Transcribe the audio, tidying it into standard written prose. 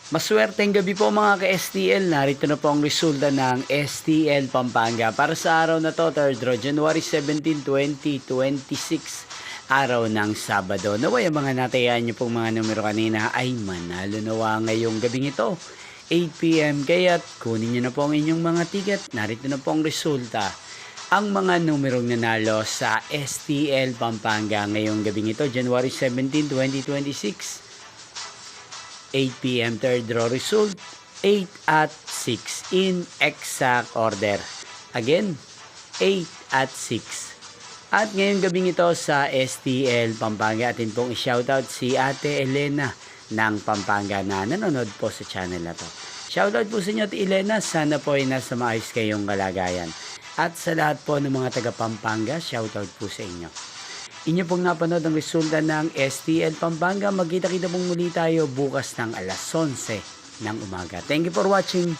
Maswerteng gabi po mga ka-STL. Narito na po ang resulta ng STL Pampanga para sa araw na to, 3rd draw, January 17, 2026, araw ng Sabado. Naway ang mga natayaan nyo pong mga numero kanina ay manalo nawa ngayong gabing ito, 8 PM. Kaya't kunin nyo na po ang inyong mga ticket. Narito na po ang resulta. Ang mga numerong nanalo sa STL Pampanga ngayong gabing ito, January 17, 2026, 8 PM, third draw result, 8 at 6 in exact order. Again, 8 at 6. At ngayong gabing ito sa STL Pampanga, atin pong i-shoutout si Ate Elena ng Pampanga na nanonood po sa channel na to. Shoutout po sa inyo, Ate Elena. Sana po ay nasa maayos kayong kalagayan. At sa lahat po ng mga taga Pampanga, shoutout po sa inyo. Inyo pong napanood ang resulta ng STL Pampanga. Magkita-kita pong muli tayo bukas ng alas 11 ng umaga. Thank you for watching.